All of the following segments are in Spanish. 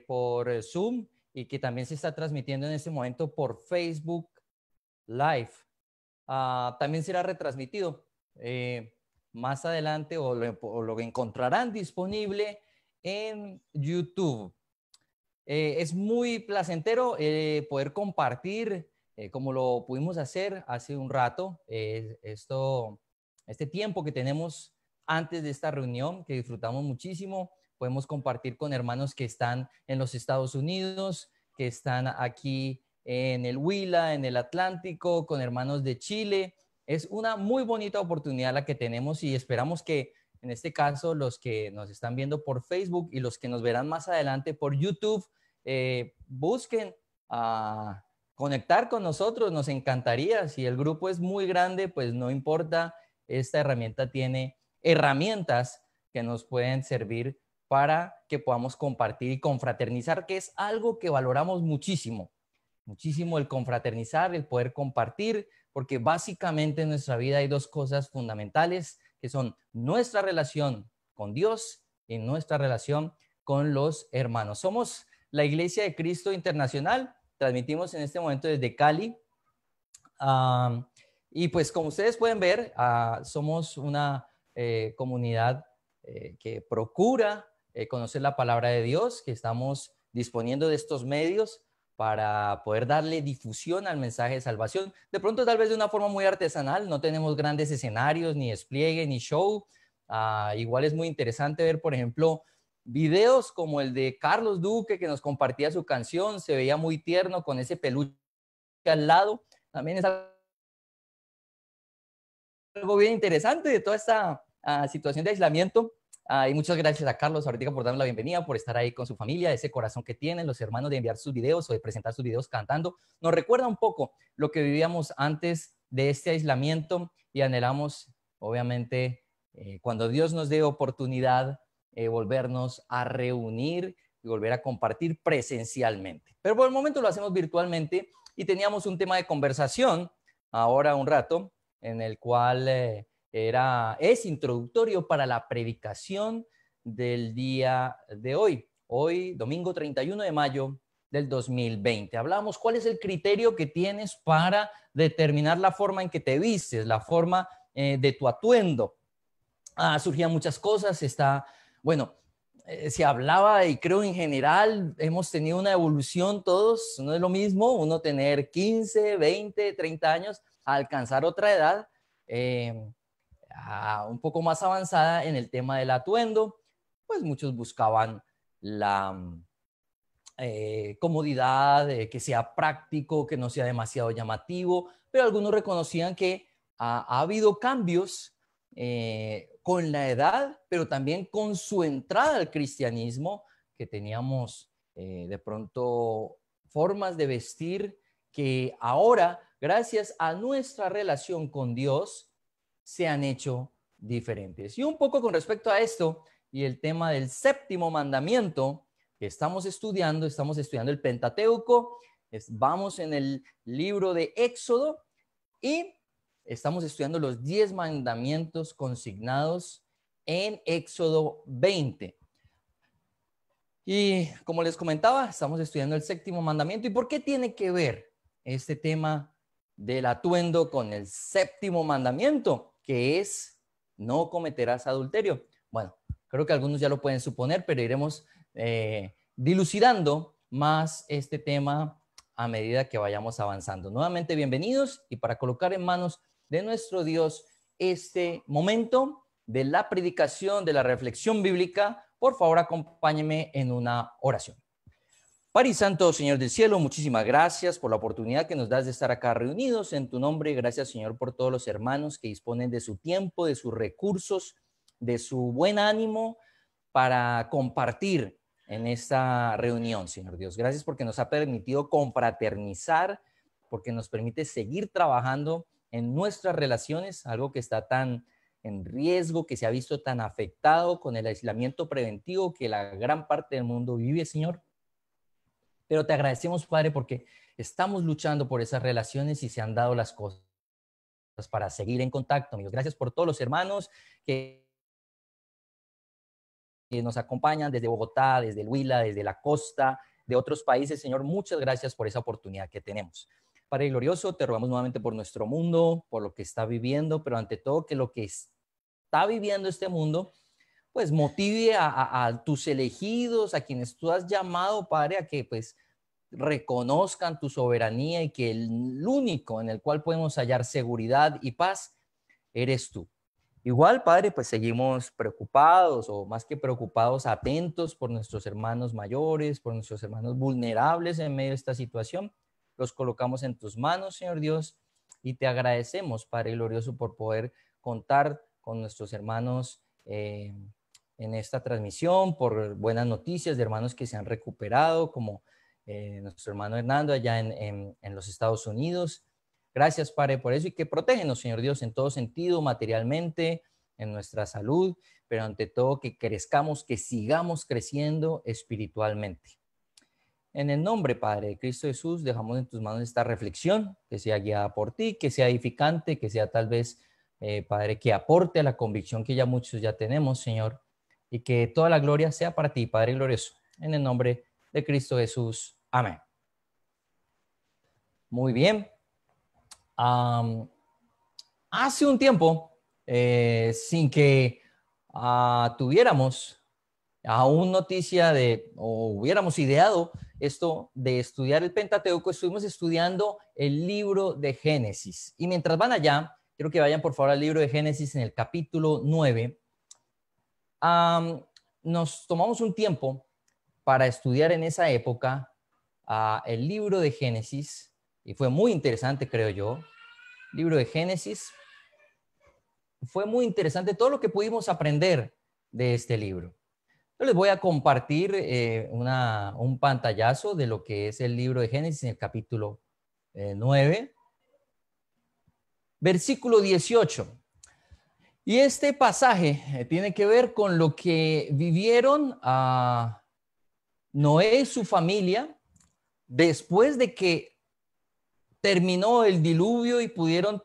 por Zoom y que también se está transmitiendo en este momento por Facebook Live. También será retransmitido más adelante o lo encontrarán disponible en YouTube. Es muy placentero poder compartir, como lo pudimos hacer hace un rato, este tiempo que tenemos antes de esta reunión, que disfrutamos muchísimo. Podemos compartir con hermanos que están en los Estados Unidos, que están aquí en el Huila, en el Atlántico, con hermanos de Chile. Es una muy bonita oportunidad la que tenemos y esperamos que en este caso los que nos están viendo por Facebook y los que nos verán más adelante por YouTube, busquen conectar con nosotros. Nos encantaría. Si el grupo es muy grande, pues no importa. Esta herramienta tiene herramientas que nos pueden servir para que podamos compartir y confraternizar, que es algo que valoramos muchísimo. Muchísimo el confraternizar, el poder compartir, porque básicamente en nuestra vida hay dos cosas fundamentales, que son nuestra relación con Dios y nuestra relación con los hermanos. Somos la Iglesia de Cristo Internacional, transmitimos en este momento desde Cali. Y pues como ustedes pueden ver, somos una comunidad que procura conocer la palabra de Dios, que estamos disponiendo de estos medios para poder darle difusión al mensaje de salvación. De pronto tal vez de una forma muy artesanal, no tenemos grandes escenarios, ni despliegue, ni show. Igual es muy interesante ver, por ejemplo, videos como el de Carlos Duque, que nos compartía su canción, se veía muy tierno con ese peluche al lado. También es algo bien interesante de toda esta situación de aislamiento. Y muchas gracias a Carlos ahorita por darnos la bienvenida, por estar ahí con su familia, ese corazón que tienen los hermanos de enviar sus videos o de presentar sus videos cantando. Nos recuerda un poco lo que vivíamos antes de este aislamiento y anhelamos, obviamente, cuando Dios nos dé oportunidad, volvernos a reunir y volver a compartir presencialmente. Pero por el momento lo hacemos virtualmente y teníamos un tema de conversación ahora un rato en el cual es introductorio para la predicación del día de hoy. Hoy, domingo 31 de mayo del 2020. Hablamos cuál es el criterio que tienes para determinar la forma en que te vistes, la forma de tu atuendo. Surgían muchas cosas, se hablaba y creo en general hemos tenido una evolución todos, no es lo mismo uno tener 15, 20, 30 años a alcanzar otra edad un poco más avanzada en el tema del atuendo. Pues muchos buscaban la comodidad, que sea práctico, que no sea demasiado llamativo, pero algunos reconocían que ha habido cambios con la edad, pero también con su entrada al cristianismo, que teníamos de pronto formas de vestir que ahora, gracias a nuestra relación con Dios, se han hecho diferentes. Y un poco con respecto a esto y el tema del séptimo mandamiento que estamos estudiando el Pentateuco, vamos en el libro de Éxodo y estamos estudiando los 10 mandamientos consignados en Éxodo 20. Y como les comentaba, estamos estudiando el séptimo mandamiento. ¿Y por qué tiene que ver este tema del atuendo con el séptimo mandamiento, que es no cometerás adulterio? Bueno, creo que algunos ya lo pueden suponer, pero iremos dilucidando más este tema a medida que vayamos avanzando. Nuevamente, bienvenidos, y para colocar en manos de nuestro Dios este momento de la predicación, de la reflexión bíblica, por favor acompáñenme en una oración. Padre y Santo, Señor del cielo, muchísimas gracias por la oportunidad que nos das de estar acá reunidos en tu nombre. Gracias, Señor, por todos los hermanos que disponen de su tiempo, de sus recursos, de su buen ánimo para compartir en esta reunión, Señor Dios. Gracias porque nos ha permitido confraternizar, porque nos permite seguir trabajando en nuestras relaciones, algo que está tan en riesgo, que se ha visto tan afectado con el aislamiento preventivo que la gran parte del mundo vive, Señor. Pero te agradecemos, Padre, porque estamos luchando por esas relaciones y se han dado las cosas para seguir en contacto, amigos. Gracias por todos los hermanos que nos acompañan desde Bogotá, desde el Huila, desde la costa, de otros países. Señor, muchas gracias por esa oportunidad que tenemos. Padre glorioso, te rogamos nuevamente por nuestro mundo, por lo que está viviendo, pero ante todo que lo que está viviendo este mundo, pues motive a tus elegidos, a quienes tú has llamado, Padre, a que pues reconozcan tu soberanía y que el único en el cual podemos hallar seguridad y paz eres tú. Igual, Padre, pues seguimos preocupados o más que preocupados, atentos por nuestros hermanos mayores, por nuestros hermanos vulnerables en medio de esta situación. Los colocamos en tus manos, Señor Dios, y te agradecemos, Padre glorioso, por poder contar con nuestros hermanos en esta transmisión, por buenas noticias de hermanos que se han recuperado, como nuestro hermano Hernando allá en los Estados Unidos. Gracias, Padre, por eso y que protégenos, Señor Dios, en todo sentido, materialmente, en nuestra salud, pero ante todo que crezcamos, que sigamos creciendo espiritualmente. En el nombre, Padre, de Cristo Jesús, dejamos en tus manos esta reflexión, que sea guiada por ti, que sea edificante, que sea tal vez, Padre, que aporte a la convicción que ya muchos ya tenemos, Señor, y que toda la gloria sea para ti, Padre glorioso. En el nombre de Cristo Jesús. Amén. Muy bien. Hace un tiempo, sin que tuviéramos aún noticia de, o hubiéramos ideado esto de estudiar el Pentateuco, estuvimos estudiando el libro de Génesis. Y mientras van allá, quiero que vayan por favor al libro de Génesis en el capítulo 9. Nos tomamos un tiempo para estudiar en esa época el libro de Génesis, y fue muy interesante, creo yo. Libro de Génesis. Fue muy interesante todo lo que pudimos aprender de este libro. Yo les voy a compartir un pantallazo de lo que es el libro de Génesis en el capítulo 9, versículo 18. Y este pasaje tiene que ver con lo que vivieron Noé y su familia después de que terminó el diluvio y pudieron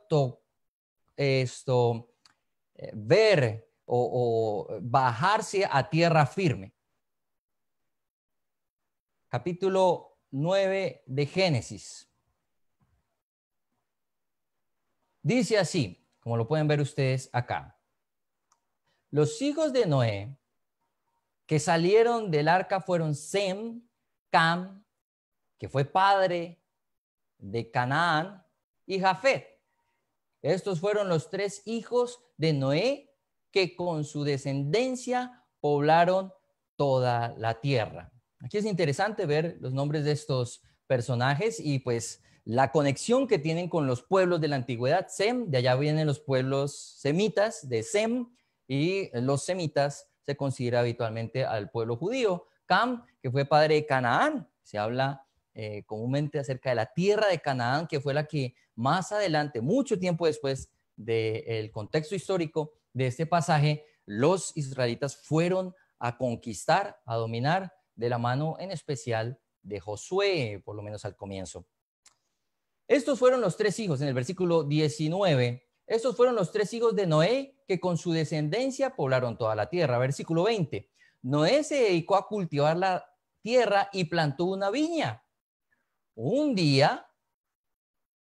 ver o bajarse a tierra firme. Capítulo 9 de Génesis. Dice así, como lo pueden ver ustedes acá. Los hijos de Noé que salieron del arca fueron Sem, Cam, que fue padre de Canaán, y Jafet. Estos fueron los tres hijos de Noé que con su descendencia poblaron toda la tierra. Aquí es interesante ver los nombres de estos personajes y pues la conexión que tienen con los pueblos de la antigüedad. Sem, de allá vienen los pueblos semitas de Sem, y los semitas se considera habitualmente al pueblo judío. Cam, que fue padre de Canaán, se habla comúnmente acerca de la tierra de Canaán, que fue la que más adelante, mucho tiempo después del contexto histórico de este pasaje, los israelitas fueron a conquistar, a dominar de la mano en especial de Josué, por lo menos al comienzo. Estos fueron los tres hijos, en el versículo 19, estos fueron los tres hijos de Noé que con su descendencia poblaron toda la tierra. Versículo 20, Noé se dedicó a cultivar la tierra y plantó una viña. Un día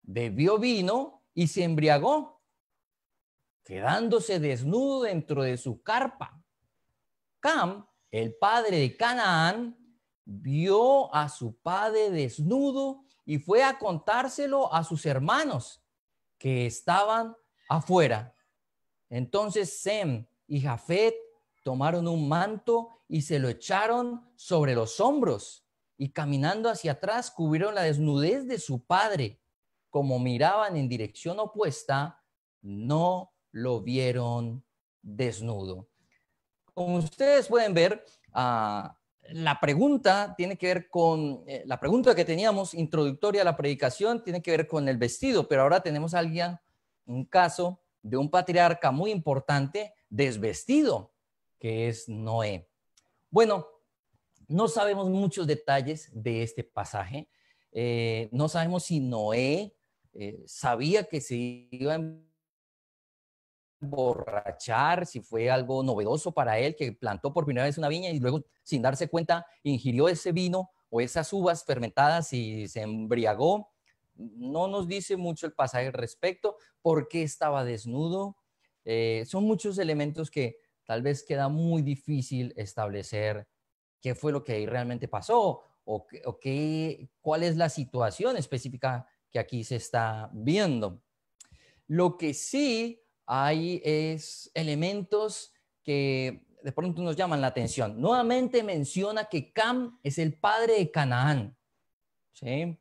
bebió vino y se embriagó, quedándose desnudo dentro de su carpa. Cam, el padre de Canaán, vio a su padre desnudo y fue a contárselo a sus hermanos que estaban afuera. Entonces Sem y Jafet tomaron un manto y se lo echaron sobre los hombros y caminando hacia atrás cubrieron la desnudez de su padre. Como miraban en dirección opuesta, no lo vieron desnudo. Como ustedes pueden ver, la pregunta tiene que ver con, la pregunta que teníamos introductoria a la predicación tiene que ver con el vestido, pero ahora tenemos a alguien, un caso de un patriarca muy importante desvestido, que es Noé. Bueno, no sabemos muchos detalles de este pasaje. No sabemos si Noé sabía que se iba a emborrachar, si fue algo novedoso para él, que plantó por primera vez una viña y luego, sin darse cuenta, ingirió ese vino o esas uvas fermentadas y se embriagó. No nos dice mucho el pasaje al respecto. ¿Por qué estaba desnudo? Son muchos elementos que tal vez queda muy difícil establecer qué fue lo que realmente pasó o cuál es la situación específica que aquí se está viendo. Lo que sí hay es elementos que de pronto nos llaman la atención. Nuevamente menciona que Cam es el padre de Canaán. ¿Sí?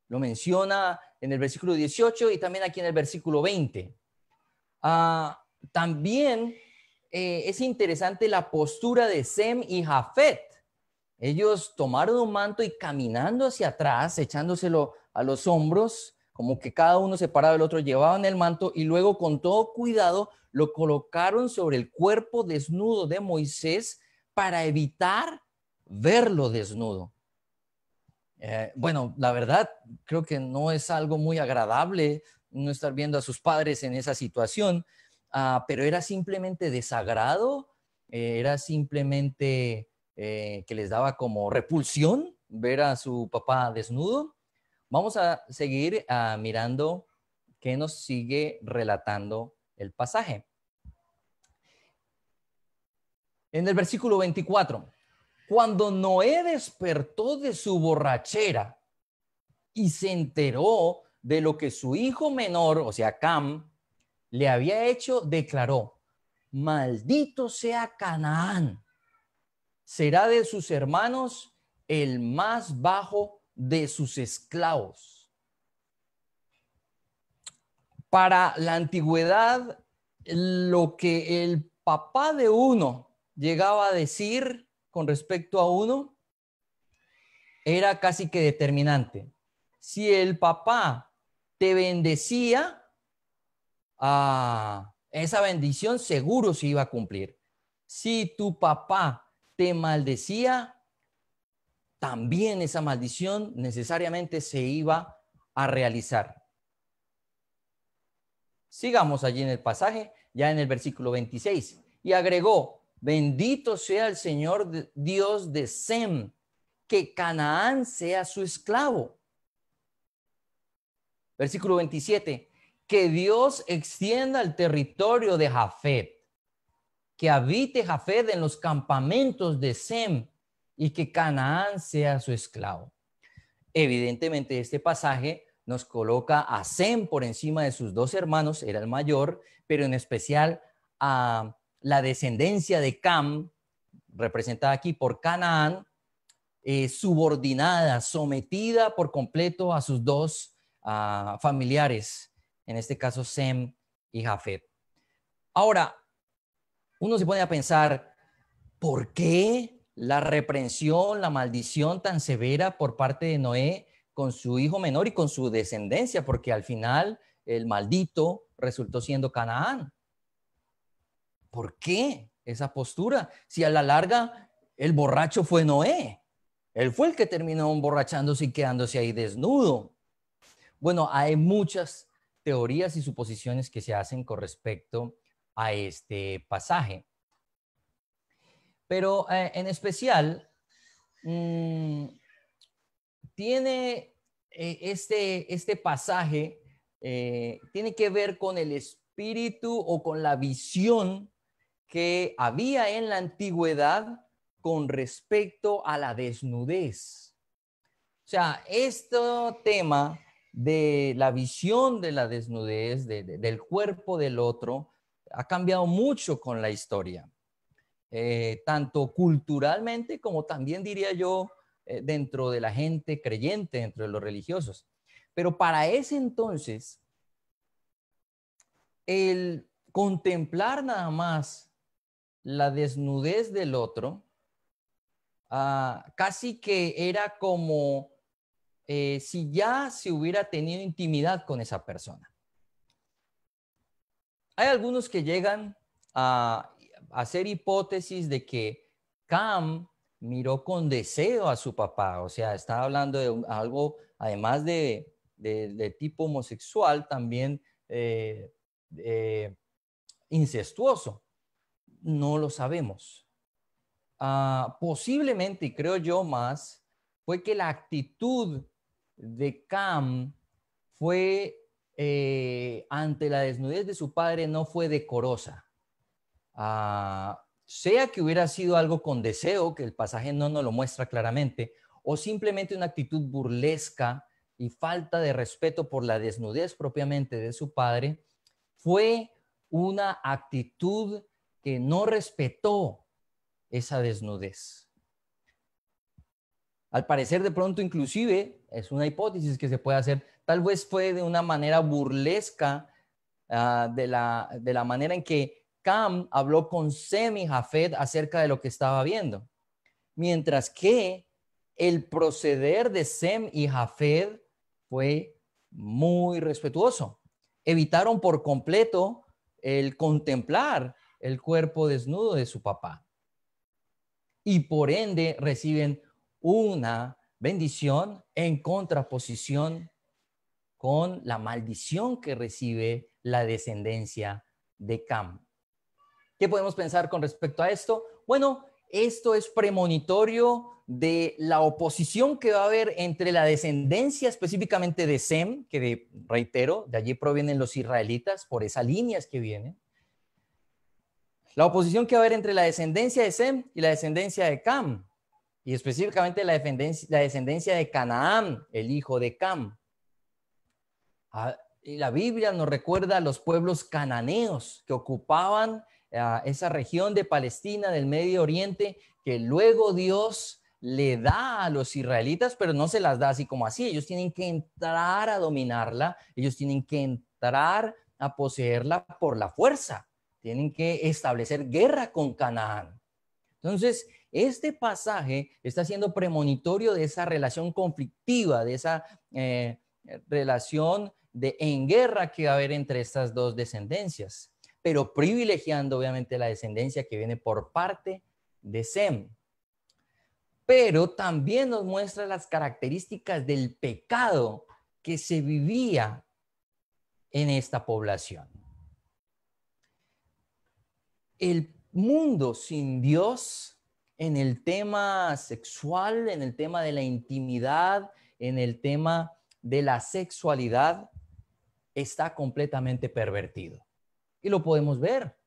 Lo menciona en el versículo 18 y también aquí en el versículo 20. También es interesante la postura de Sem y Jafet. Ellos tomaron un manto y caminando hacia atrás, echándoselo a los hombros, como que cada uno separado del otro, llevaban el manto y luego con todo cuidado lo colocaron sobre el cuerpo desnudo de Moisés para evitar verlo desnudo. Bueno, la verdad, creo que no es algo muy agradable no estar viendo a sus padres en esa situación, pero era simplemente desagrado, era simplemente que les daba como repulsión ver a su papá desnudo. Vamos a seguir mirando qué nos sigue relatando el pasaje. En el versículo 24, cuando Noé despertó de su borrachera y se enteró de lo que su hijo menor, o sea, Cam, le había hecho, declaró: maldito sea Canaán, será de sus hermanos el más bajo de sus esclavos. Para la antigüedad, lo que el papá de uno llegaba a decir con respecto a uno era casi que determinante. Si el papá te bendecía, esa bendición seguro se iba a cumplir. Si tu papá te maldecía, también esa maldición necesariamente se iba a realizar. Sigamos allí en el pasaje, ya en el versículo 26. Y agregó: bendito sea el Señor Dios de Sem, que Canaán sea su esclavo. Versículo 27. Que Dios extienda el territorio de Jafet, que habite Jafet en los campamentos de Sem y que Canaán sea su esclavo. Evidentemente este pasaje nos coloca a Sem por encima de sus dos hermanos, era el mayor, pero en especial a la descendencia de Cam, representada aquí por Canaán, subordinada, sometida por completo a sus dos familiares, en este caso Sem y Jafet. Ahora, uno se pone a pensar, ¿por qué la reprensión, la maldición tan severa por parte de Noé con su hijo menor y con su descendencia? Porque al final el maldito resultó siendo Canaán. ¿Por qué esa postura? Si a la larga el borracho fue Noé. Él fue el que terminó emborrachándose y quedándose ahí desnudo. Bueno, hay muchas teorías y suposiciones que se hacen con respecto a este pasaje. Pero en especial, tiene este pasaje, tiene que ver con el espíritu o con la visión que había en la antigüedad con respecto a la desnudez. O sea, este tema de la visión de la desnudez, del cuerpo del otro, ha cambiado mucho con la historia. Tanto culturalmente como también diría yo dentro de la gente creyente, dentro de los religiosos. Pero para ese entonces, el contemplar nada más la desnudez del otro, casi que era como si ya se hubiera tenido intimidad con esa persona. Hay algunos que llegan a hacer hipótesis de que Cam miró con deseo a su papá, o sea, estaba hablando de algo, además de tipo homosexual, también incestuoso. No lo sabemos. Posiblemente, y creo yo más, fue que la actitud de Cam fue ante la desnudez de su padre no fue decorosa. Sea que hubiera sido algo con deseo, que el pasaje no nos lo muestra claramente, o simplemente una actitud burlesca y falta de respeto por la desnudez propiamente de su padre, fue una actitud que no respetó esa desnudez. Al parecer, de pronto, inclusive, es una hipótesis que se puede hacer, tal vez fue de una manera burlesca, de la manera en que Cam habló con Sem y Jafet acerca de lo que estaba viendo. Mientras que el proceder de Sem y Jafet fue muy respetuoso. Evitaron por completo el contemplar el cuerpo desnudo de su papá. Y por ende reciben una bendición en contraposición con la maldición que recibe la descendencia de Cam. ¿Qué podemos pensar con respecto a esto? Bueno, esto es premonitorio de la oposición que va a haber entre la descendencia específicamente de Sem, que reitero, de allí provienen los israelitas, por esas líneas que vienen. La oposición que va a haber entre la descendencia de Sem y la descendencia de Cam, y específicamente la descendencia de Canaán, el hijo de Cam. Y la Biblia nos recuerda a los pueblos cananeos que ocupaban esa región de Palestina, del Medio Oriente, que luego Dios le da a los israelitas, pero no se las da así como así. Ellos tienen que entrar a dominarla, ellos tienen que entrar a poseerla por la fuerza, tienen que establecer guerra con Canaán. Entonces, este pasaje está siendo premonitorio de esa relación conflictiva, de esa relación en guerra que va a haber entre estas dos descendencias, pero privilegiando obviamente la descendencia que viene por parte de Sem. Pero también nos muestra las características del pecado que se vivía en esta población. El mundo sin Dios en el tema sexual, en el tema de la intimidad, en el tema de la sexualidad, está completamente pervertido. Y lo podemos ver.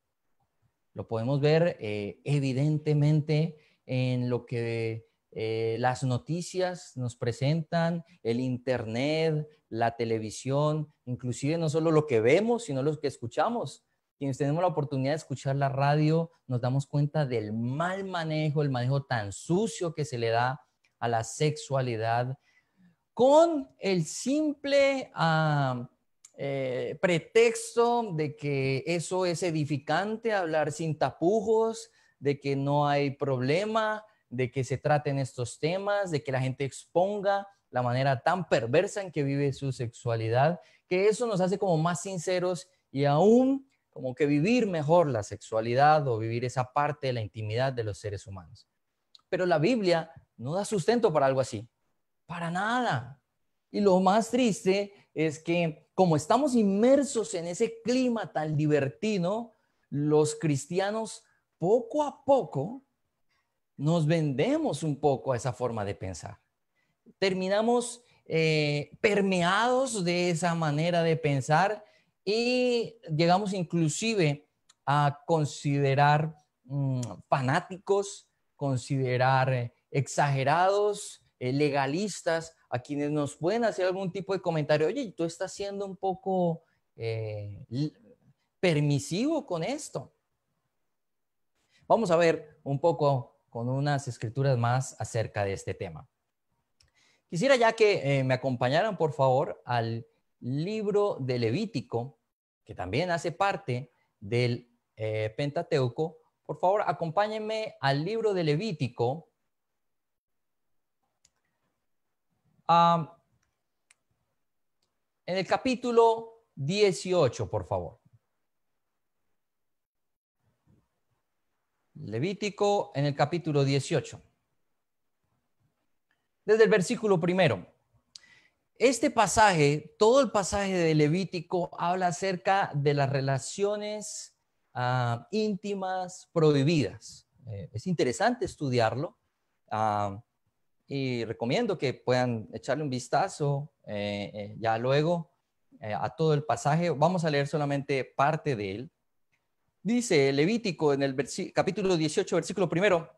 Lo podemos ver evidentemente en lo que las noticias nos presentan, el internet, la televisión, inclusive no solo lo que vemos, sino lo que escuchamos. Quienes tenemos la oportunidad de escuchar la radio, nos damos cuenta del mal manejo, el manejo tan sucio que se le da a la sexualidad, con el simple pretexto de que eso es edificante, hablar sin tapujos, de que no hay problema, de que se traten estos temas, de que la gente exponga la manera tan perversa en que vive su sexualidad, que eso nos hace como más sinceros y aún como que vivir mejor la sexualidad o vivir esa parte de la intimidad de los seres humanos. Pero la Biblia no da sustento para algo así. Para nada. Y lo más triste es que como estamos inmersos en ese clima tan libertino, los cristianos poco a poco nos vendemos un poco a esa forma de pensar. Terminamos permeados de esa manera de pensar y llegamos inclusive a considerar fanáticos, considerar exagerados, legalistas, a quienes nos pueden hacer algún tipo de comentario. Oye, tú estás siendo un poco permisivo con esto. Vamos a ver un poco con unas escrituras más acerca de este tema. Quisiera ya que me acompañaran, por favor, al libro de Levítico, que también hace parte del Pentateuco. Por favor, acompáñenme al libro de Levítico. En el capítulo 18, por favor. Levítico en el capítulo 18. Desde el versículo 1. Este pasaje, todo el pasaje de Levítico habla acerca de las relaciones íntimas prohibidas. Es interesante estudiarlo y recomiendo que puedan echarle un vistazo ya luego a todo el pasaje. Vamos a leer solamente parte de él. Dice Levítico en el capítulo 18, versículo 1.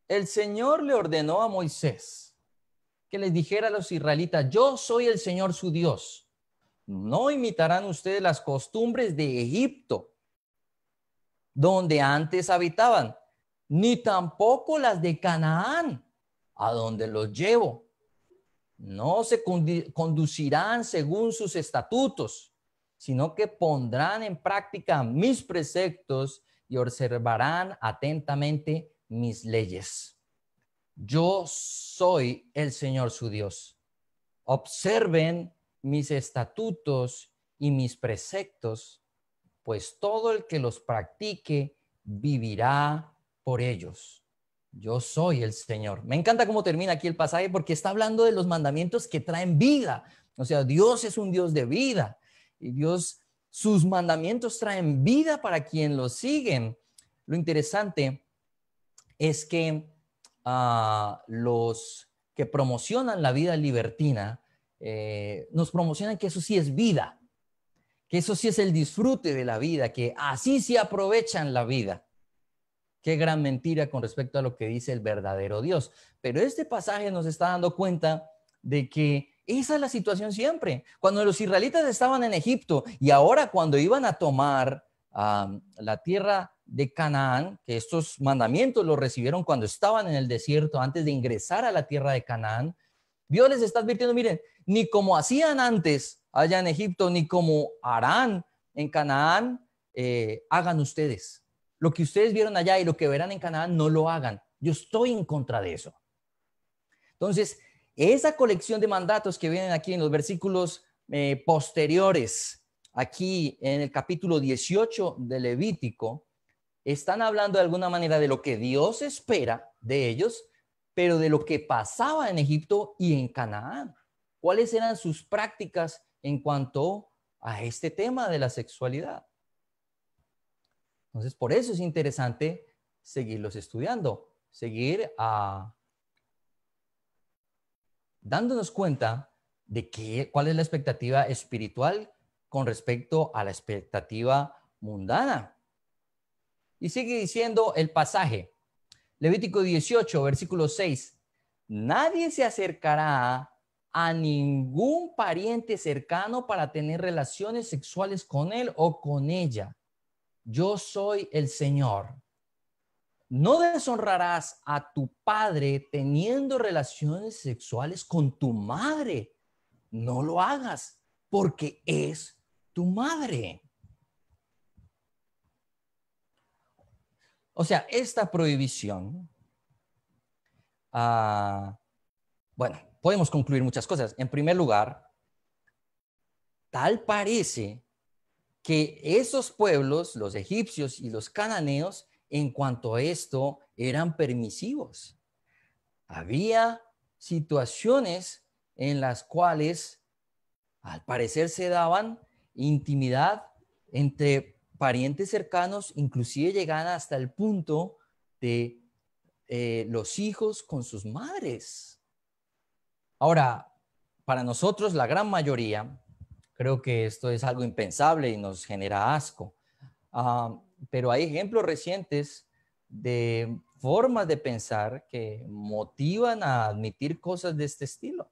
El Señor le ordenó a Moisés que les dijera a los israelitas: yo soy el Señor su Dios. No imitarán ustedes las costumbres de Egipto, donde antes habitaban, ni tampoco las de Canaán, a donde los llevo. No se conducirán según sus estatutos, sino que pondrán en práctica mis preceptos y observarán atentamente mis leyes. Yo soy el Señor su Dios. Observen mis estatutos y mis preceptos, pues todo el que los practique vivirá por ellos. Yo soy el Señor. Me encanta cómo termina aquí el pasaje porque está hablando de los mandamientos que traen vida. O sea, Dios es un Dios de vida y Dios, sus mandamientos traen vida para quien los siguen. Lo interesante es que los que promocionan la vida libertina nos promocionan que eso sí es vida, que eso sí es el disfrute de la vida, que así sí aprovechan la vida. Qué gran mentira con respecto a lo que dice el verdadero Dios. Pero este pasaje nos está dando cuenta de que esa es la situación siempre. Cuando los israelitas estaban en Egipto y ahora cuando iban a tomar la tierra de Canaán, que estos mandamientos los recibieron cuando estaban en el desierto antes de ingresar a la tierra de Canaán, Dios les está advirtiendo: miren, ni como hacían antes allá en Egipto, ni como harán en Canaán, hagan ustedes. Lo que ustedes vieron allá y lo que verán en Canaán, no lo hagan. Yo estoy en contra de eso. Entonces, esa colección de mandatos que vienen aquí en los versículos posteriores, aquí en el capítulo 18 de Levítico, están hablando de alguna manera de lo que Dios espera de ellos, pero de lo que pasaba en Egipto y en Canaán. ¿Cuáles eran sus prácticas en cuanto a este tema de la sexualidad? Entonces, por eso es interesante seguirlos estudiando, seguir dándonos cuenta de cuál es la expectativa espiritual con respecto a la expectativa mundana. Y sigue diciendo el pasaje, Levítico 18, versículo 6. Nadie se acercará a ningún pariente cercano para tener relaciones sexuales con él o con ella. Yo soy el Señor. No deshonrarás a tu padre teniendo relaciones sexuales con tu madre. No lo hagas porque es tu madre. O sea, esta prohibición, bueno, podemos concluir muchas cosas. En primer lugar, tal parece que esos pueblos, los egipcios y los cananeos, en cuanto a esto, eran permisivos. Había situaciones en las cuales, al parecer, se daban intimidad entre parientes cercanos, inclusive llegaban hasta el punto de los hijos con sus madres. Ahora, para nosotros, la gran mayoría, creo que esto es algo impensable y nos genera asco. Pero hay ejemplos recientes de formas de pensar que motivan a admitir cosas de este estilo.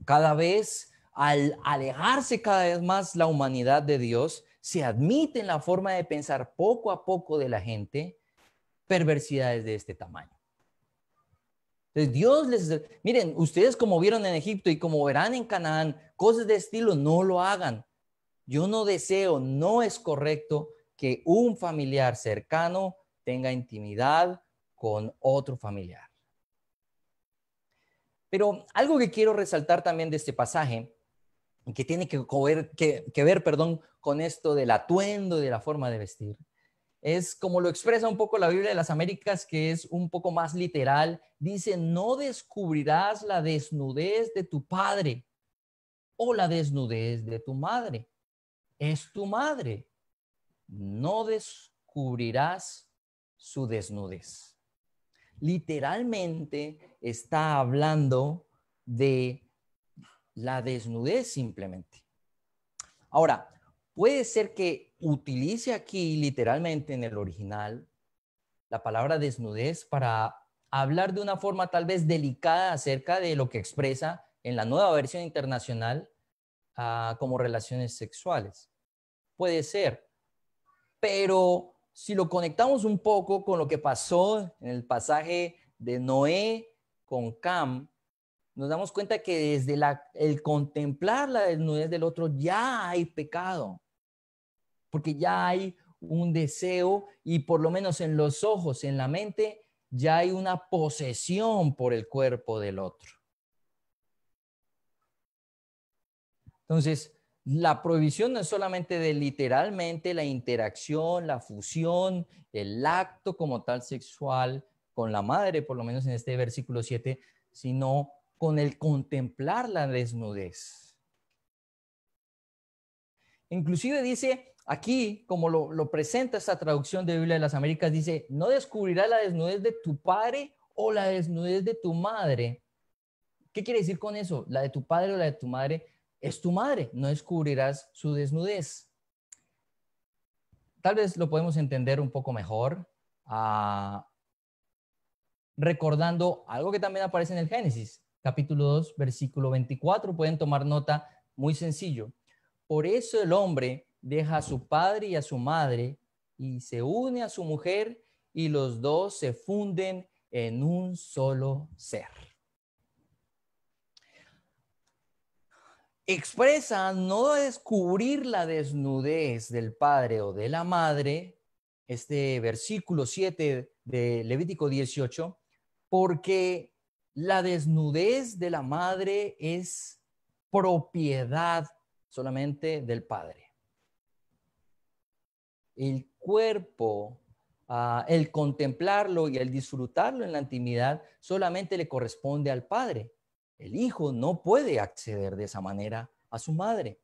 Cada vez, al alejarse cada vez más la humanidad de Dios, se admite en la forma de pensar poco a poco de la gente perversidades de este tamaño. Entonces Dios miren, ustedes como vieron en Egipto y como verán en Canaán, cosas de estilo, no lo hagan. Yo no deseo, no es correcto que un familiar cercano tenga intimidad con otro familiar. Pero algo que quiero resaltar también de este pasaje, que tiene que ver, con esto del atuendo y de la forma de vestir, es como lo expresa un poco la Biblia de las Américas, que es un poco más literal. Dice: no descubrirás la desnudez de tu padre o la desnudez de tu madre. es tu madre. No descubrirás su desnudez. Literalmente está hablando de la desnudez simplemente. Ahora, puede ser que utilice aquí literalmente en el original la palabra desnudez para hablar de una forma tal vez delicada acerca de lo que expresa en la nueva versión internacional como relaciones sexuales. Puede ser, pero si lo conectamos un poco con lo que pasó en el pasaje de Noé con Cam, nos damos cuenta que desde el contemplar la desnudez del otro ya hay pecado, porque ya hay un deseo y por lo menos en los ojos, en la mente, ya hay una posesión por el cuerpo del otro. Entonces, la prohibición no es solamente de literalmente la interacción, la fusión, el acto como tal sexual con la madre, por lo menos en este versículo 7, sino con el contemplar la desnudez. Inclusive dice aquí, como lo presenta esta traducción de Biblia de las Américas, dice, no descubrirás la desnudez de tu padre o la desnudez de tu madre. ¿Qué quiere decir con eso? La de tu padre o la de tu madre es tu madre, no descubrirás su desnudez. Tal vez lo podemos entender un poco mejor recordando algo que también aparece en el Génesis, capítulo 2, versículo 24. Pueden tomar nota, muy sencillo. Por eso el hombre deja a su padre y a su madre y se une a su mujer y los dos se funden en un solo ser. Expresa no descubrir la desnudez del padre o de la madre, este versículo 7 de Levítico 18, porque la desnudez de la madre es propiedad solamente del padre. El cuerpo, el contemplarlo y el disfrutarlo en la intimidad solamente le corresponde al padre. El hijo no puede acceder de esa manera a su madre.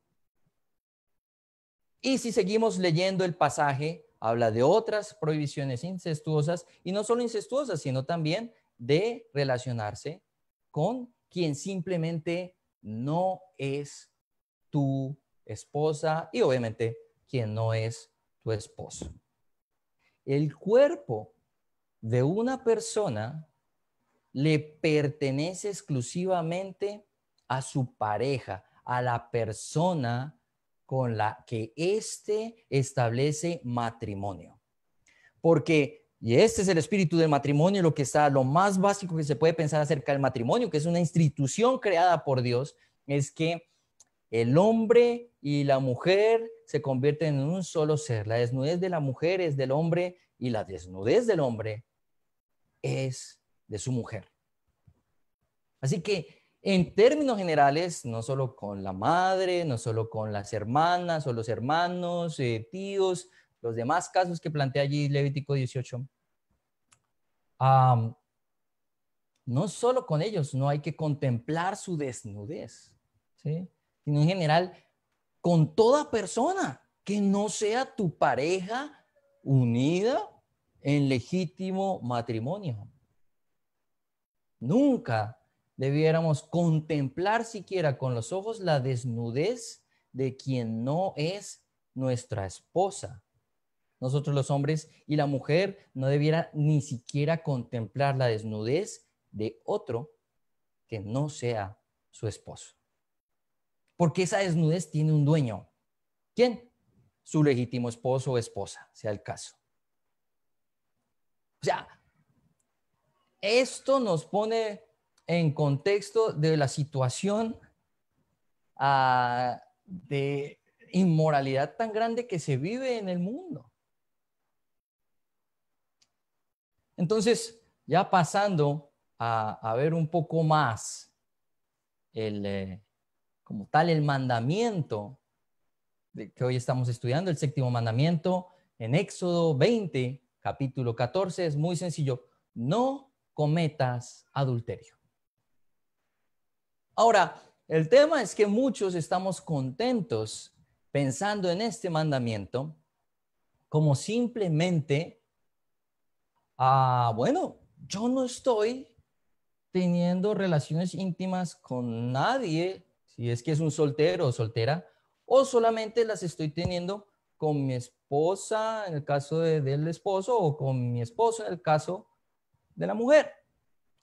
Y si seguimos leyendo el pasaje, habla de otras prohibiciones incestuosas, y no solo incestuosas, sino también de relacionarse con quien simplemente no es tu esposa y obviamente quien no es tu esposo. El cuerpo de una persona le pertenece exclusivamente a su pareja, a la persona con la que éste establece matrimonio. Porque, y este es el espíritu del matrimonio, lo más básico que se puede pensar acerca del matrimonio, que es una institución creada por Dios, es que el hombre y la mujer se convierten en un solo ser. La desnudez de la mujer es del hombre y la desnudez del hombre es de su mujer. Así que en términos generales, no solo con la madre, no solo con las hermanas o los hermanos, tíos, los demás casos que plantea allí Levítico 18, no solo con ellos, no hay que contemplar su desnudez, ¿sí? Sino en general con toda persona que no sea tu pareja unida en legítimo matrimonio. Nunca debiéramos contemplar siquiera con los ojos la desnudez de quien no es nuestra esposa. Nosotros los hombres y la mujer no debiera ni siquiera contemplar la desnudez de otro que no sea su esposo. Porque esa desnudez tiene un dueño. ¿Quién? Su legítimo esposo o esposa, sea el caso. O sea, esto nos pone en contexto de la situación de inmoralidad tan grande que se vive en el mundo. Entonces, ya pasando a ver un poco más como tal el mandamiento que hoy estamos estudiando, el séptimo mandamiento en Éxodo 20, capítulo 14, es muy sencillo. No cometas adulterio. Ahora, el tema es que muchos estamos contentos pensando en este mandamiento como simplemente, bueno, yo no estoy teniendo relaciones íntimas con nadie, si es que es un soltero o soltera, o solamente las estoy teniendo con mi esposa en el caso del esposo o con mi esposo en el caso de la mujer.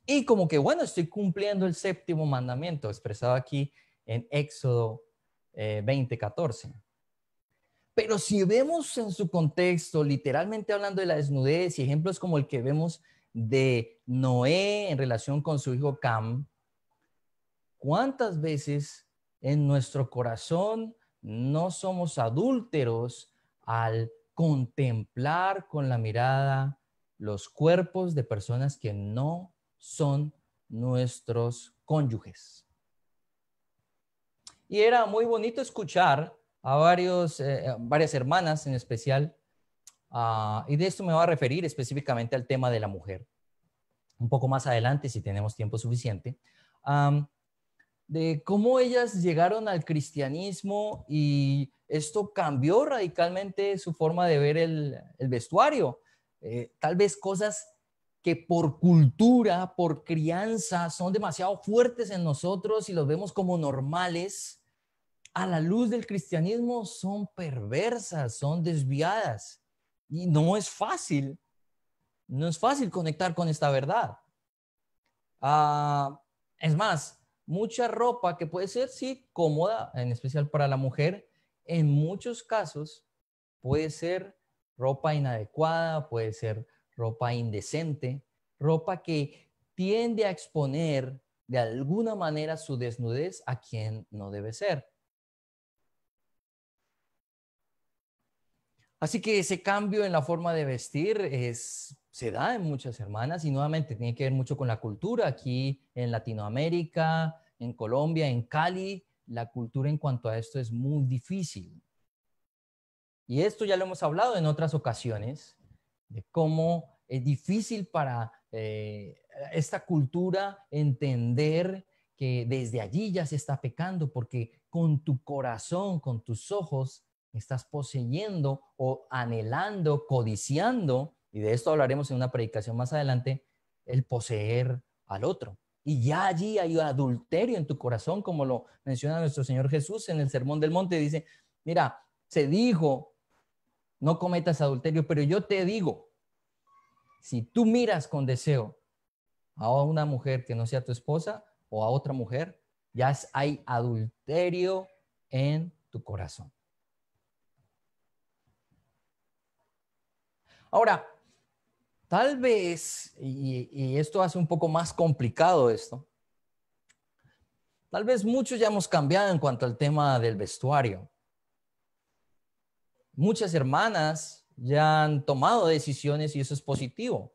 Y como que, bueno, estoy cumpliendo el séptimo mandamiento expresado aquí en Éxodo 20:14. Pero si vemos en su contexto, literalmente hablando de la desnudez y ejemplos como el que vemos de Noé en relación con su hijo Cam, ¿cuántas veces en nuestro corazón no somos adúlteros al contemplar con la mirada los cuerpos de personas que no son nuestros cónyuges? Y era muy bonito escuchar a varias hermanas en especial, y de esto me voy a referir específicamente al tema de la mujer, un poco más adelante si tenemos tiempo suficiente, de cómo ellas llegaron al cristianismo y esto cambió radicalmente su forma de ver el vestuario. Tal vez cosas que por cultura, por crianza, son demasiado fuertes en nosotros y los vemos como normales, a la luz del cristianismo son perversas, son desviadas. Y no es fácil conectar con esta verdad. Es más, mucha ropa que puede ser, sí, cómoda, en especial para la mujer, en muchos casos puede ser ropa inadecuada, puede ser ropa indecente, ropa que tiende a exponer de alguna manera su desnudez a quien no debe ser. Así que ese cambio en la forma de vestir se da en muchas hermanas y nuevamente tiene que ver mucho con la cultura. Aquí en Latinoamérica, en Colombia, en Cali, la cultura en cuanto a esto es muy difícil. Y esto ya lo hemos hablado en otras ocasiones, de cómo es difícil para esta cultura entender que desde allí ya se está pecando, porque con tu corazón, con tus ojos, estás poseyendo o anhelando, codiciando, y de esto hablaremos en una predicación más adelante, el poseer al otro. Y ya allí hay adulterio en tu corazón, como lo menciona nuestro Señor Jesús en el Sermón del Monte. Dice, mira, se dijo, no cometas adulterio, pero yo te digo, si tú miras con deseo a una mujer que no sea tu esposa o a otra mujer, ya hay adulterio en tu corazón. Ahora, tal vez, y esto hace un poco más complicado esto, tal vez muchos ya hemos cambiado en cuanto al tema del vestuario. Muchas hermanas ya han tomado decisiones y eso es positivo.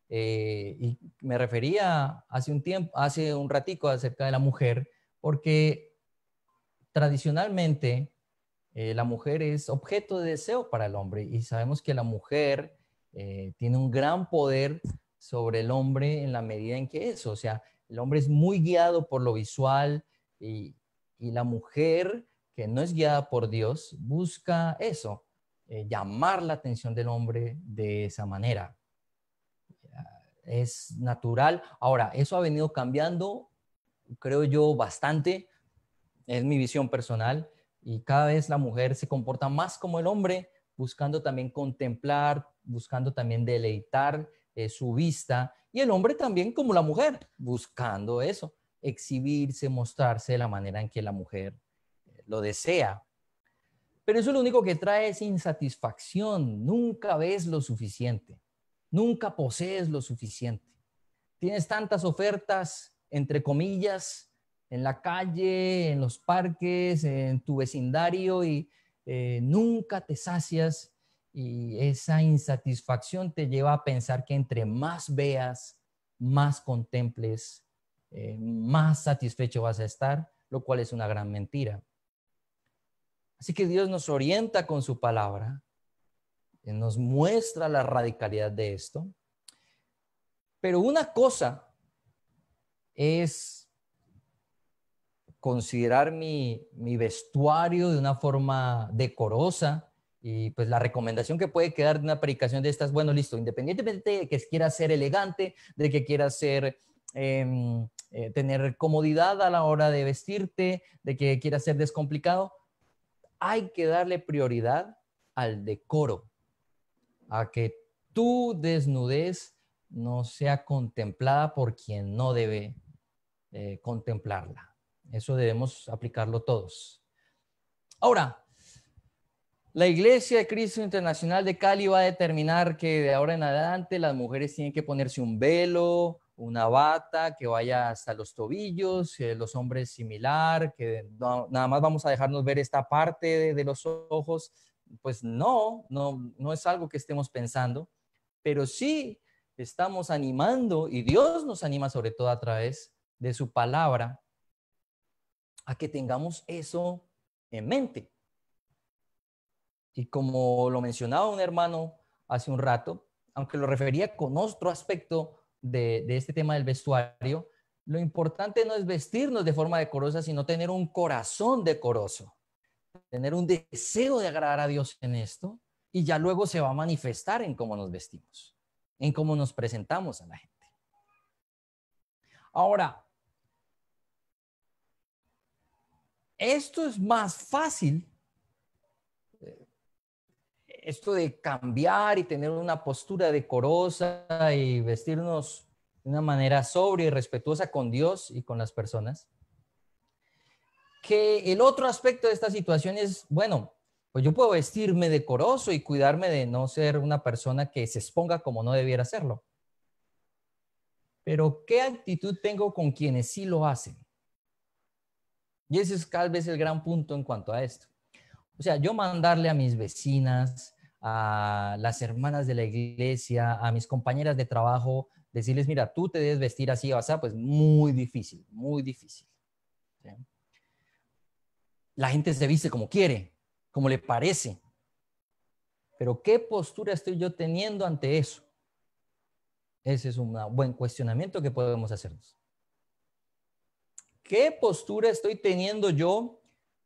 Y me refería hace un ratico acerca de la mujer, porque tradicionalmente la mujer es objeto de deseo para el hombre y sabemos que la mujer tiene un gran poder sobre el hombre en la medida en que es, o sea, el hombre es muy guiado por lo visual y la mujer que no es guiada por Dios busca eso, llamar la atención del hombre de esa manera. Es natural. Ahora, eso ha venido cambiando, creo yo, bastante. Es mi visión personal. Y cada vez la mujer se comporta más como el hombre, buscando también contemplar, buscando también deleitar su vista. Y el hombre también como la mujer, buscando eso, exhibirse, mostrarse de la manera en que la mujer lo desea. Pero eso lo único que trae es insatisfacción. Nunca ves lo suficiente. Nunca posees lo suficiente. Tienes tantas ofertas, entre comillas, en la calle, en los parques, en tu vecindario y nunca te sacias y esa insatisfacción te lleva a pensar que entre más veas, más contemples, más satisfecho vas a estar, lo cual es una gran mentira. Así que Dios nos orienta con su palabra, nos muestra la radicalidad de esto, pero una cosa es considerar mi vestuario de una forma decorosa. Y pues la recomendación que puede quedar de una predicación de estas, bueno, listo, independientemente de que quieras ser elegante, de que quieras ser, tener comodidad a la hora de vestirte, de que quieras ser descomplicado, hay que darle prioridad al decoro, a que tu desnudez no sea contemplada por quien no debe contemplarla. Eso debemos aplicarlo todos. Ahora, la Iglesia de Cristo Internacional de Cali va a determinar que de ahora en adelante las mujeres tienen que ponerse un velo, una bata que vaya hasta los tobillos, los hombres similar, que no, nada más vamos a dejarnos ver esta parte de los ojos. Pues no es algo que estemos pensando, pero sí estamos animando, y Dios nos anima sobre todo a través de su palabra, a que tengamos eso en mente. Y como lo mencionaba un hermano hace un rato, aunque lo refería con otro aspecto de este tema del vestuario, lo importante no es vestirnos de forma decorosa, sino tener un corazón decoroso, tener un deseo de agradar a Dios en esto, y ya luego se va a manifestar en cómo nos vestimos, en cómo nos presentamos a la gente. Ahora, esto es más fácil, esto de cambiar y tener una postura decorosa y vestirnos de una manera sobria y respetuosa con Dios y con las personas, que el otro aspecto de esta situación es, bueno, pues yo puedo vestirme decoroso y cuidarme de no ser una persona que se exponga como no debiera hacerlo. Pero ¿qué actitud tengo con quienes sí lo hacen? Y ese es tal vez el gran punto en cuanto a esto. O sea, yo mandarle a mis vecinas, a las hermanas de la iglesia, a mis compañeras de trabajo, decirles, mira, tú te debes vestir así o así, pues muy difícil, muy difícil. ¿Sí? La gente se viste como quiere, como le parece. Pero ¿qué postura estoy yo teniendo ante eso? Ese es un buen cuestionamiento que podemos hacernos. ¿Qué postura estoy teniendo yo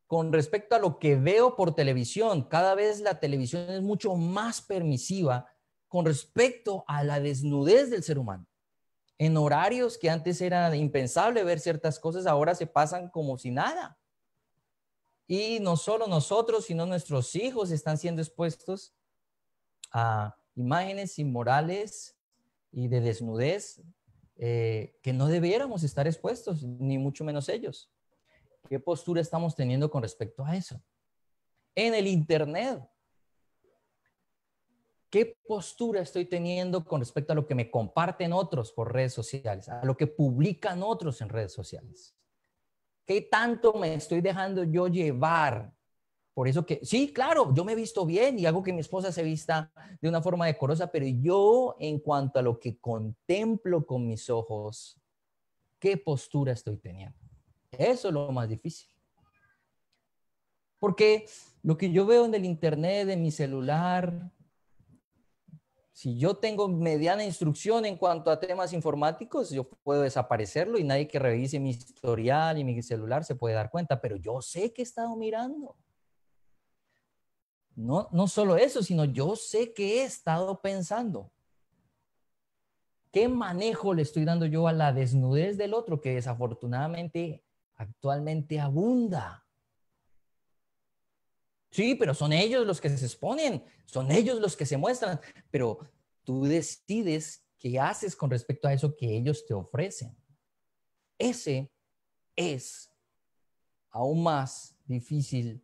con respecto a lo que veo por televisión? Cada vez la televisión es mucho más permisiva con respecto a la desnudez del ser humano. En horarios que antes era impensable ver ciertas cosas, ahora se pasan como si nada. Y no solo nosotros, sino nuestros hijos están siendo expuestos a imágenes inmorales y de desnudez que no debiéramos estar expuestos, ni mucho menos ellos. ¿Qué postura estamos teniendo con respecto a eso? En el Internet, ¿qué postura estoy teniendo con respecto a lo que me comparten otros por redes sociales, a lo que publican otros en redes sociales? ¿Qué tanto me estoy dejando yo llevar? Por eso que, sí, claro, yo me he visto bien y hago que mi esposa se vista de una forma decorosa, pero yo en cuanto a lo que contemplo con mis ojos, ¿qué postura estoy teniendo? Eso es lo más difícil. Porque lo que yo veo en el internet, en mi celular, si yo tengo mediana instrucción en cuanto a temas informáticos, yo puedo desaparecerlo y nadie que revise mi historial y mi celular se puede dar cuenta, pero yo sé que he estado mirando. No solo eso, sino yo sé que he estado pensando. ¿Qué manejo le estoy dando yo a la desnudez del otro que desafortunadamente actualmente abunda? Sí, pero son ellos los que se exponen, son ellos los que se muestran, pero tú decides qué haces con respecto a eso que ellos te ofrecen. Ese es aún más difícil,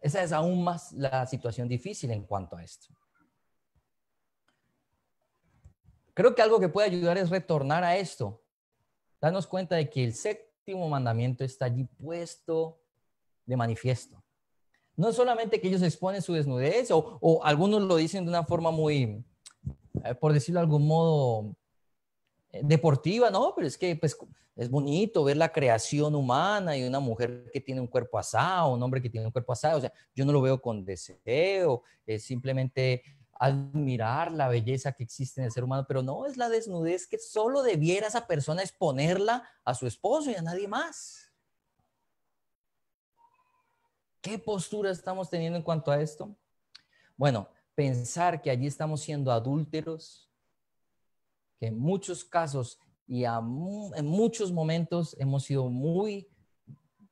esa es aún más la situación difícil en cuanto a esto. Creo que algo que puede ayudar es retornar a esto, darnos cuenta de que el séptimo mandamiento está allí puesto de manifiesto. No solamente que ellos exponen su desnudez, o algunos lo dicen de una forma muy, por decirlo de algún modo, deportiva, ¿no? Pero es que pues, es bonito ver la creación humana y una mujer que tiene un cuerpo asado, un hombre que tiene un cuerpo asado. O sea, yo no lo veo con deseo, es simplemente admirar la belleza que existe en el ser humano, pero no es la desnudez que solo debiera esa persona exponerla a su esposo y a nadie más. ¿Qué postura estamos teniendo en cuanto a esto? Bueno, pensar que allí estamos siendo adúlteros, que en muchos casos y en muchos momentos hemos sido muy,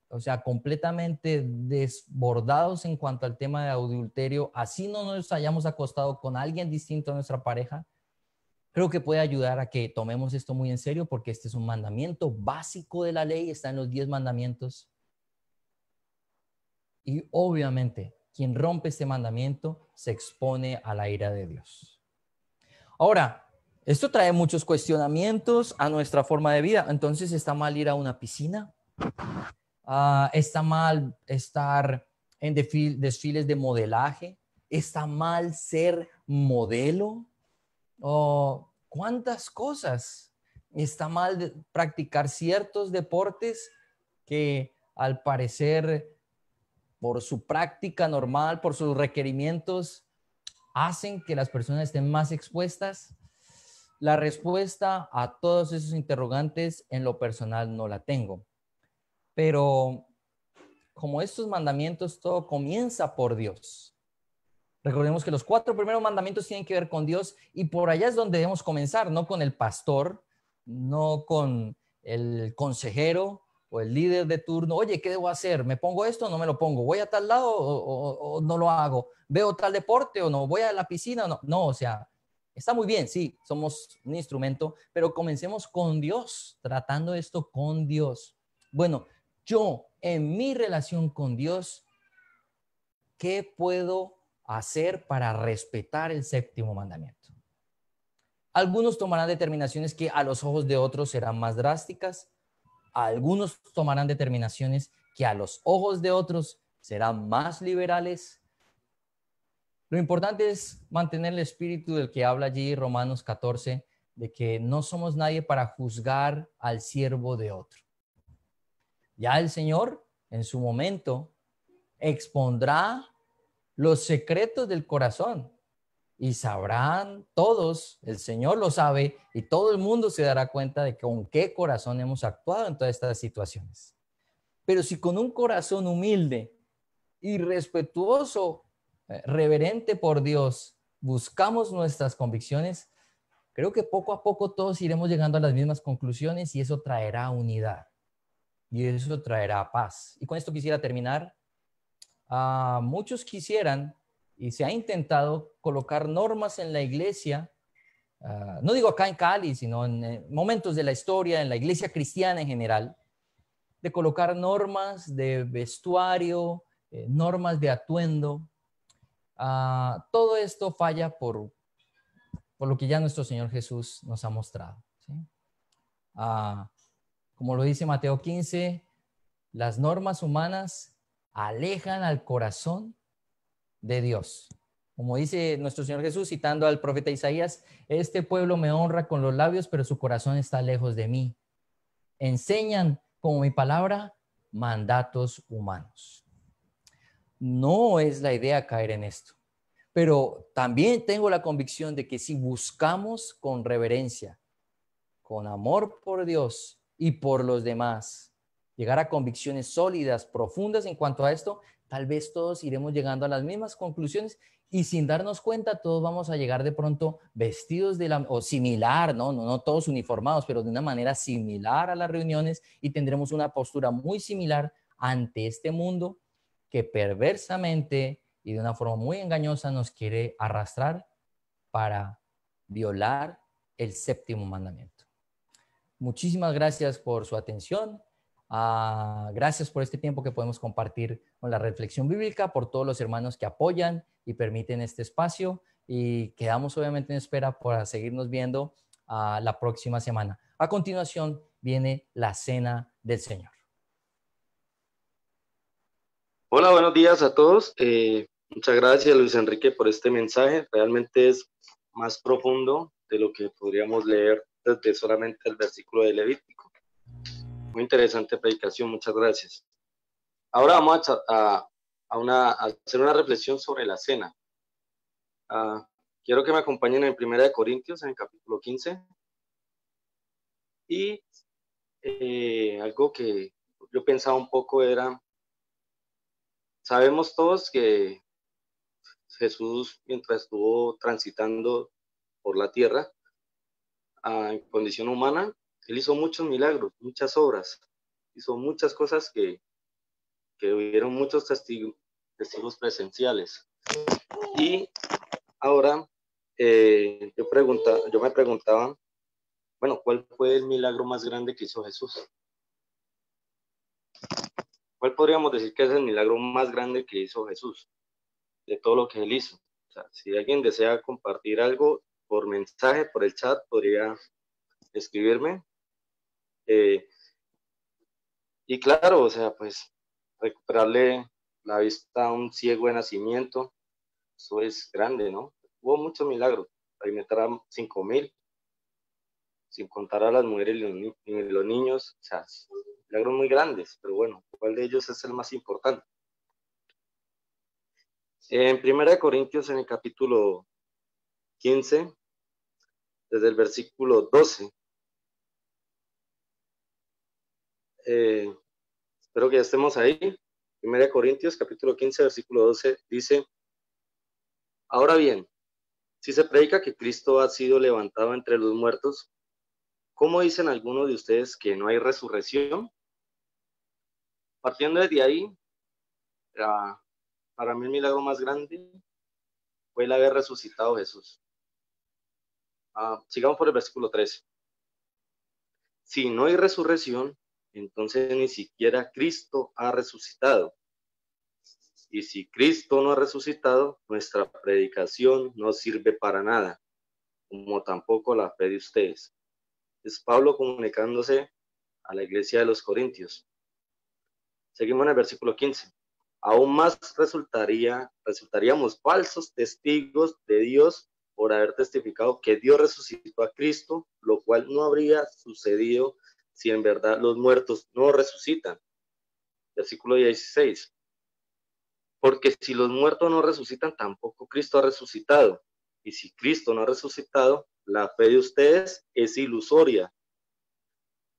o sea, completamente desbordados en cuanto al tema de adulterio, así no nos hayamos acostado con alguien distinto a nuestra pareja. Creo que puede ayudar a que tomemos esto muy en serio porque este es un mandamiento básico de la ley, está en los 10 mandamientos. Y obviamente, quien rompe este mandamiento se expone a la ira de Dios. Ahora, esto trae muchos cuestionamientos a nuestra forma de vida. Entonces, ¿está mal ir a una piscina? ¿Está mal estar en desfiles de modelaje? ¿Está mal ser modelo? ¿O cuántas cosas? ¿Está mal practicar ciertos deportes que al parecer por su práctica normal, por sus requerimientos, hacen que las personas estén más expuestas? La respuesta a todos esos interrogantes en lo personal no la tengo. Pero como estos mandamientos, todo comienza por Dios. Recordemos que los 4 primeros mandamientos tienen que ver con Dios y por allá es donde debemos comenzar, no con el pastor, no con el consejero o el líder de turno. Oye, ¿qué debo hacer? ¿Me pongo esto o no me lo pongo? ¿Voy a tal lado o no lo hago? ¿Veo tal deporte o no? ¿Voy a la piscina o no? No, o sea, está muy bien, sí, somos un instrumento, pero comencemos con Dios, tratando esto con Dios. Bueno, yo en mi relación con Dios, ¿qué puedo hacer para respetar el séptimo mandamiento? Algunos tomarán determinaciones que a los ojos de otros serán más drásticas. Algunos tomarán determinaciones que a los ojos de otros serán más liberales. Lo importante es mantener el espíritu del que habla allí Romanos 14, de que no somos nadie para juzgar al siervo de otro. Ya el Señor, en su momento, expondrá los secretos del corazón y sabrán todos, el Señor lo sabe y todo el mundo se dará cuenta de con qué corazón hemos actuado en todas estas situaciones. Pero si con un corazón humilde y respetuoso, reverente por Dios, buscamos nuestras convicciones, creo que poco a poco todos iremos llegando a las mismas conclusiones y eso traerá unidad y eso traerá paz. Y con esto quisiera terminar. Muchos quisieran, y se ha intentado, colocar normas en la iglesia, no digo acá en Cali, sino en momentos de la historia, en la iglesia cristiana en general, de colocar normas de vestuario, normas de atuendo. Todo esto falla por lo que ya nuestro Señor Jesús nos ha mostrado, ¿sí? Como lo dice Mateo 15, las normas humanas alejan al corazón de Dios. Como dice nuestro Señor Jesús, citando al profeta Isaías, este pueblo me honra con los labios, pero su corazón está lejos de mí. Enseñan como mi palabra mandatos humanos. No es la idea caer en esto, pero también tengo la convicción de que si buscamos con reverencia, con amor por Dios y por los demás, llegar a convicciones sólidas, profundas en cuanto a esto, tal vez todos iremos llegando a las mismas conclusiones y sin darnos cuenta todos vamos a llegar de pronto vestidos o similar, no todos uniformados, pero de una manera similar a las reuniones y tendremos una postura muy similar ante este mundo que perversamente y de una forma muy engañosa nos quiere arrastrar para violar el séptimo mandamiento. Muchísimas gracias por su atención. Gracias por este tiempo que podemos compartir con la reflexión bíblica, por todos los hermanos que apoyan y permiten este espacio. Y quedamos obviamente en espera para seguirnos viendo la próxima semana. A continuación viene la Cena del Señor. Hola, buenos días a todos. Muchas gracias, Luis Enrique, por este mensaje. Realmente es más profundo de lo que podríamos leer desde solamente el versículo de Levítico. Muy interesante predicación, muchas gracias. Ahora vamos a hacer una reflexión sobre la cena. Quiero que me acompañen en 1 Corintios, en el capítulo 15. Y algo que yo pensaba un poco era, sabemos todos que Jesús, mientras estuvo transitando por la tierra, en condición humana, él hizo muchos milagros, muchas obras, hizo muchas cosas que hubieron muchos testigos presenciales. Y ahora yo me preguntaba, bueno, ¿cuál fue el milagro más grande que hizo Jesús? ¿Cuál podríamos decir que es el milagro más grande que hizo Jesús de todo lo que él hizo? O sea, si alguien desea compartir algo por mensaje, por el chat, podría escribirme. Y claro, o sea, pues recuperarle la vista a un ciego de nacimiento, eso es grande, ¿no? Hubo muchos milagros, alimentar a 5,000, sin contar a las mujeres y los niños, o sea, milagros muy grandes, pero bueno, ¿cuál de ellos es el más importante? En 1 Corintios, en el capítulo 15, desde el versículo 12, espero que ya estemos ahí. 1 Corintios, capítulo 15, versículo 12, dice: ahora bien, si se predica que Cristo ha sido levantado entre los muertos, ¿cómo dicen algunos de ustedes que no hay resurrección? Partiendo desde ahí, para mí el milagro más grande fue el haber resucitado a Jesús. Sigamos por el versículo 13. Si no hay resurrección, entonces ni siquiera Cristo ha resucitado. Y si Cristo no ha resucitado, nuestra predicación no sirve para nada, como tampoco la fe de ustedes. Es Pablo comunicándose a la iglesia de los Corintios. Seguimos en el versículo 15. Aún más resultaríamos falsos testigos de Dios por haber testificado que Dios resucitó a Cristo, lo cual no habría sucedido si en verdad los muertos no resucitan. Versículo 16. Porque si los muertos no resucitan, tampoco Cristo ha resucitado. Y si Cristo no ha resucitado, la fe de ustedes es ilusoria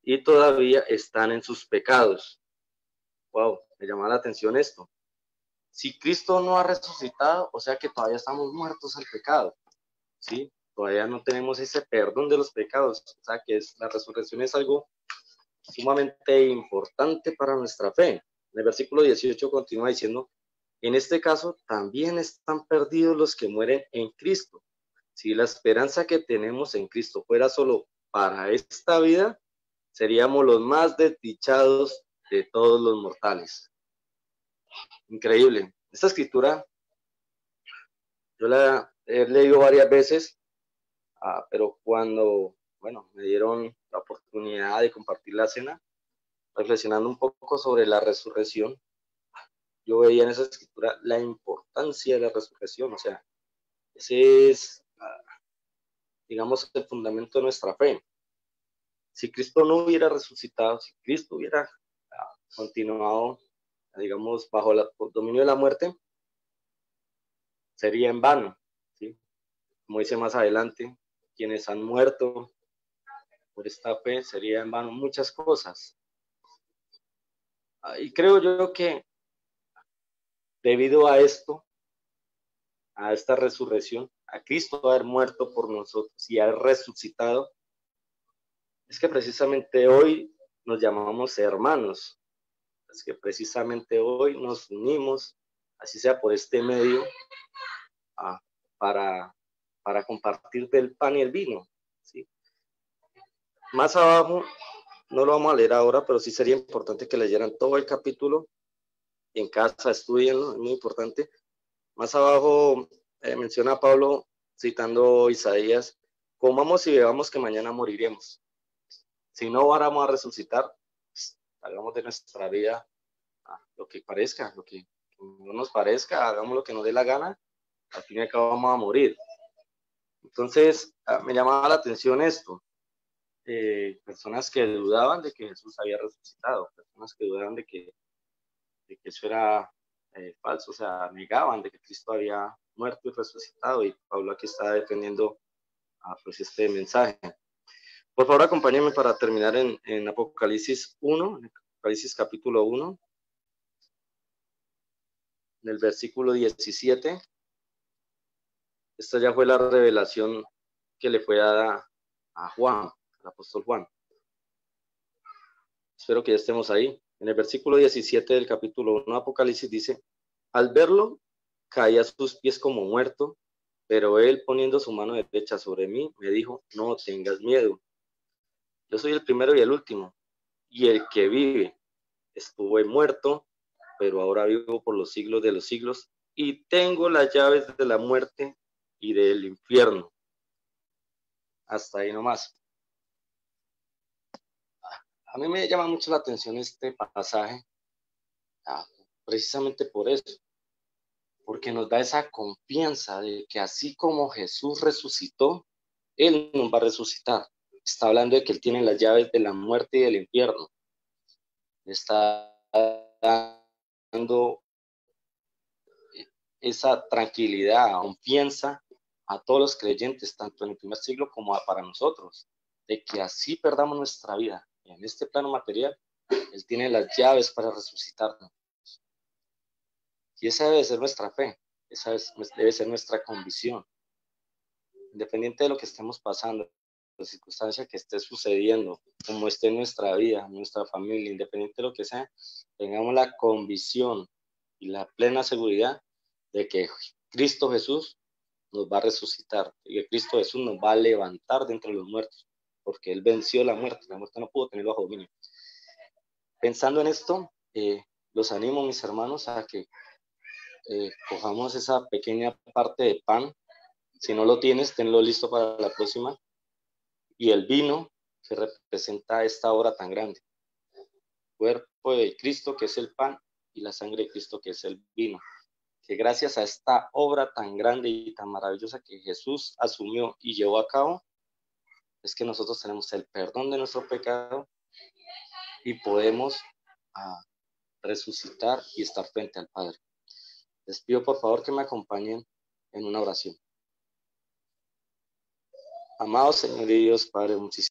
y todavía están en sus pecados. Wow, me llama la atención esto. Si Cristo no ha resucitado, o sea que todavía estamos muertos al pecado, ¿sí? Todavía no tenemos ese perdón de los pecados, o sea que la resurrección es algo sumamente importante para nuestra fe. En el versículo 18 continúa diciendo: en este caso también están perdidos los que mueren en Cristo. Si la esperanza que tenemos en Cristo fuera solo para esta vida, seríamos los más desdichados de todos los mortales. Increíble. Esta escritura yo la he leído varias veces, pero cuando, bueno, me dieron la oportunidad de compartir la cena, reflexionando un poco sobre la resurrección, yo veía en esa escritura la importancia de la resurrección. O sea, ese es, digamos, el fundamento de nuestra fe. Si Cristo no hubiera resucitado, si Cristo hubiera continuado, digamos, bajo el dominio de la muerte, sería en vano, ¿sí? Como dice más adelante, quienes han muerto por esta fe, sería en vano muchas cosas. Y creo yo que debido a esto, a esta resurrección, a Cristo haber muerto por nosotros y haber resucitado, es que precisamente hoy nos llamamos hermanos, es que precisamente hoy nos unimos, así sea por este medio, para compartir del pan y el vino, ¿sí? Más abajo, no lo vamos a leer ahora, pero sí sería importante que leyeran todo el capítulo, en casa estudienlo, es muy importante. Más abajo menciona a Pablo, citando Isaías: comamos y bebamos que mañana moriremos. Si no vamos a resucitar, pues, hagamos de nuestra vida lo que parezca, lo que no nos parezca, hagamos lo que nos dé la gana, al fin y al cabo vamos a morir. Entonces, me llamaba la atención esto. Personas que dudaban de que Jesús había resucitado, personas que dudaban de que eso era falso, o sea, negaban de que Cristo había muerto y resucitado, y Pablo aquí está defendiendo pues este mensaje. Por favor, acompáñenme para terminar en Apocalipsis 1, en Apocalipsis capítulo 1. en el versículo 17. Esta ya fue la revelación que le fue dada a Juan, al apóstol Juan. Espero que ya estemos ahí. En el versículo 17 del capítulo 1 de Apocalipsis dice: al verlo, caí a sus pies como muerto, pero él, poniendo su mano derecha sobre mí, me dijo: no tengas miedo. Yo soy el primero y el último, y el que vive. Estuve muerto, pero ahora vivo por los siglos de los siglos, y tengo las llaves de la muerte y del infierno. Hasta ahí nomás. A mí me llama mucho la atención este pasaje, precisamente por eso, porque nos da esa confianza de que así como Jesús resucitó, Él nos va a resucitar. Está hablando de que Él tiene las llaves de la muerte y del infierno. Está dando esa tranquilidad, confianza a todos los creyentes, tanto en el primer siglo como para nosotros, de que así perdamos nuestra vida en este plano material, Él tiene las llaves para resucitarnos. Y esa debe ser nuestra fe, esa debe ser nuestra convicción. Independiente de lo que estemos pasando, la circunstancia que esté sucediendo, como esté en nuestra vida, en nuestra familia, independiente de lo que sea, tengamos la convicción y la plena seguridad de que Cristo Jesús nos va a resucitar, y que Cristo Jesús nos va a levantar de entre los muertos, porque Él venció la muerte no pudo tenerlo bajo dominio. Pensando en esto, los animo, mis hermanos, a que cojamos esa pequeña parte de pan. Si no lo tienes, tenlo listo para la próxima. Y el vino que representa esta obra tan grande. Cuerpo de Cristo, que es el pan, y la sangre de Cristo, que es el vino. Que gracias a esta obra tan grande y tan maravillosa que Jesús asumió y llevó a cabo, es que nosotros tenemos el perdón de nuestro pecado y podemos resucitar y estar frente al Padre. Les pido por favor que me acompañen en una oración. Amado Señor y Dios Padre, muchísimas